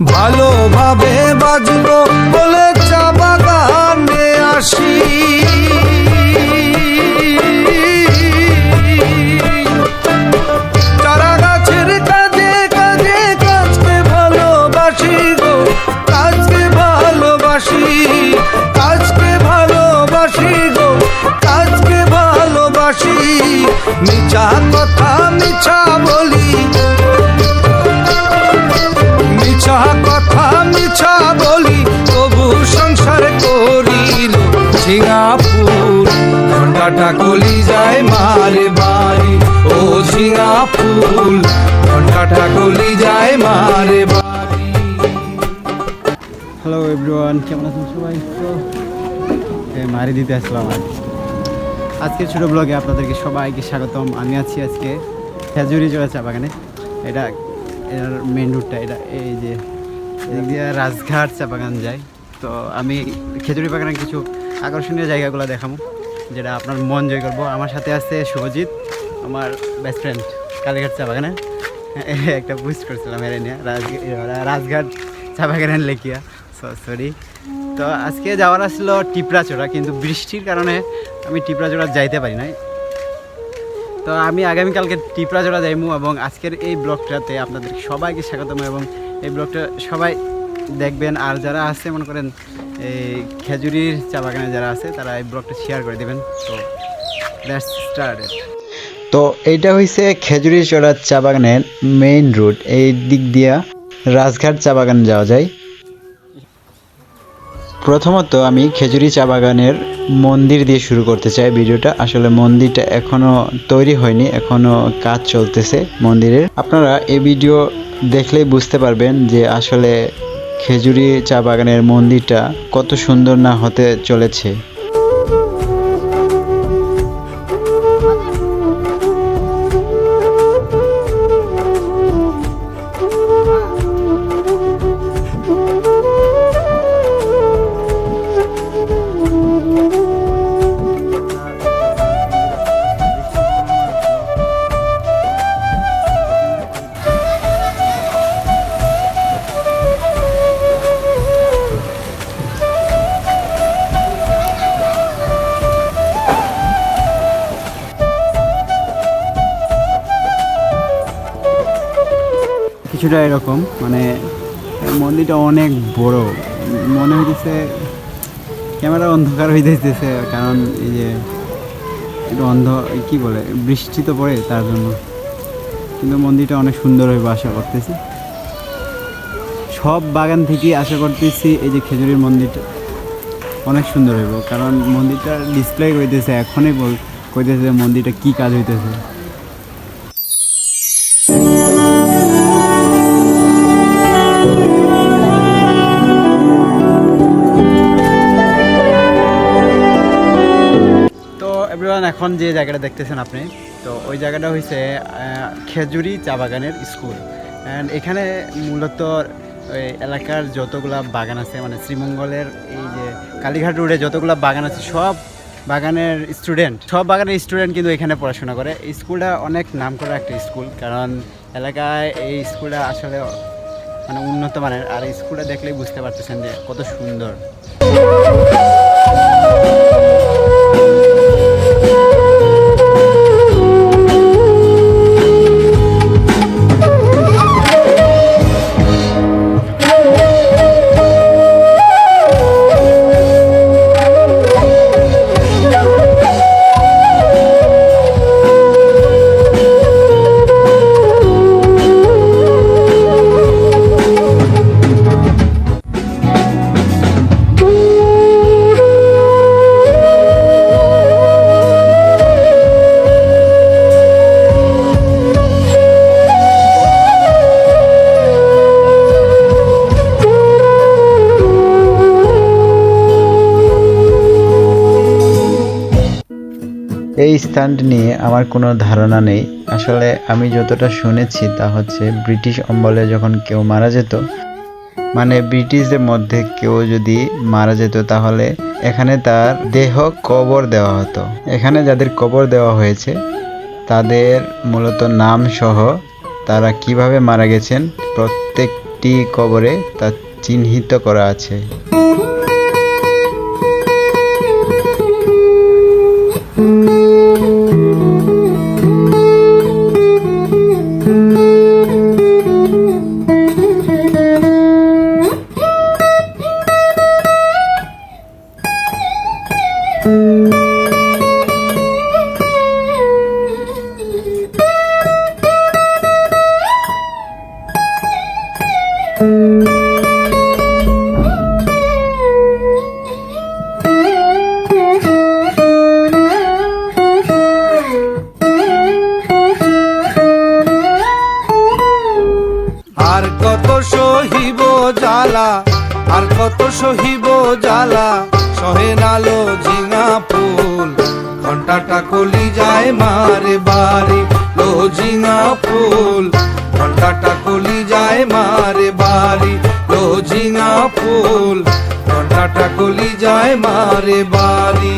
ভালোভাবে বাজবো বলে চা বাগানে আসি, চারা গাছের কাজে কাজে কাজকে ভালোবাসি গো, কাজকে ভালোবাসি, কাজকে ভালোবাসি গো, কাজকে ভালোবাসি। মিছা কথা মিছা বলি, মিছা কথা মিছা বলি, তবু সংসার করিল ঝিঙা ফুল, ঘন্টাটা কলি যায় মারে বাড়ি, ও ঝিঙা ফুল ঘন্টাটা কলি যায় মারে বাড়ি। হ্যালো এভরিওয়ান, কেমন আছেন সবাই? তো মারি দিতে আসলাম আজকের ছোটো ব্লগে আপনাদেরকে সবাইকে স্বাগতম। আমি আছি আজকে খেজুরি জোড়া চা বাগানে। এটা এর মেন রুটটা, এটা এই যে এদিক দিয়ে রাজঘাট চা বাগান যায়। তো আমি খেজুরি বাগানের কিছু আকর্ষণীয় জায়গাগুলো দেখাবো, যেটা আপনার মন জয় করবো। আমার সাথে আছে শুভজিৎ, আমার বেস্ট ফ্রেন্ড, কালীঘাট চা বাগানে একটা পোস্ট করছিলাম এর নিয়ে, রাজঘাট চা বাগানের লেখিয়া, সরি। তো আজকে যাওয়ার আসলো টিপরাচড়া, কিন্তু বৃষ্টির কারণে আমি টিপরাচড়া যাইতে পারি নাই। তো আমি আগামীকালকে টিপরাচড়া যাইমু, এবং আজকের এই ব্লগটাতে আপনাদের সবাইকে স্বাগতম, এবং এই ব্লগটা সবাই দেখবেন। আর যারা আছে মনে করেন এই খেজুরির চা বাগানে যারা আছে, তারা এই ব্লগটা শেয়ার করে দেবেন। তো লেটস স্টার্ট। তো এইটা হইছে খেজুরি চড়া চা বাগানের মেইন রুট। এই দিক দিয়া রাজঘাট চা বাগান যাওয়া যায়। প্রথমত আমি খেজুরি চা বাগানের মন্দির দিয়ে শুরু করতে চাই ভিডিওটা। আসলে মন্দিরটা এখনো তৈরি হয়নি, এখনো কাজ চলতেছে মন্দিরের। আপনারা এই ভিডিও দেখলেই বুঝতে পারবেন যে আসলে খেজুরি চা বাগানের মন্দিরটা কত সুন্দর না হতে চলেছে। কিছুটা এরকম, মানে মন্দিরটা অনেক বড়, মনে হইতেছে ক্যামেরা অন্ধকার হইতেছে, কারণ এই যে একটু কি বলে, বৃষ্টি তো পড়ে তার জন্য। কিন্তু মন্দিরটা অনেক সুন্দর হইব আশা করতেছি। সব বাগান থেকে আশা করতেছি এই যে খেজুরির মন্দিরটা অনেক সুন্দর হইব, কারণ মন্দিরটা ডিসপ্লে হইতেছে, এখনই কইতেছে মন্দিরটা কি কাজ হইতেছে। এখন যে জায়গাটা দেখতেছেন আপনি, তো ওই জায়গাটা হয়েছে খেজুরি চা বাগানের স্কুল। অ্যান্ড এখানে মূলত ওই এলাকার যতগুলা বাগান আছে, মানে শ্রীমঙ্গলের এই যে কালীঘাট রোডে যতগুলা বাগান আছে, সব বাগানের স্টুডেন্ট কিন্তু এখানে পড়াশোনা করে। এই স্কুলটা অনেক নাম করা একটা স্কুল, কারণ এলাকায় এই স্কুলটা আসলে মানে উন্নত মানের। আর এই স্কুলটা দেখলেই বুঝতে পারতেছেন যে কত সুন্দর। এই স্থানটি নিয়ে আমার কোনো ধারণা নেই। আসলে আমি যতটা শুনেছি তা হচ্ছে ব্রিটিশ আমলে যখন কেউ মারা যেত, মানে ব্রিটিশদের মধ্যে কেউ যদি মারা যেত, তাহলে এখানে তার দেহ কবর দেওয়া হতো। এখানে যাদের কবর দেওয়া হয়েছে তাদের মূলত নাম সহ তারা কিভাবে মারা গেছেন প্রত্যেক একটি কবরে তা চিহ্নিত করা আছে। আর কত সহিব জ্বালা, আর কত সহিব জ্বালা, সহে নালো ঝিঙা ফুল, ঘন্টাটা কলি যায় মারে বাড়ি, লো ঝিঙা ফুল, ঘন্টাটা কলি যায় মারে বাড়ি, লো ঝিঙা ফুল, ঘন্টাটা কলি যায় মারে বাড়ি।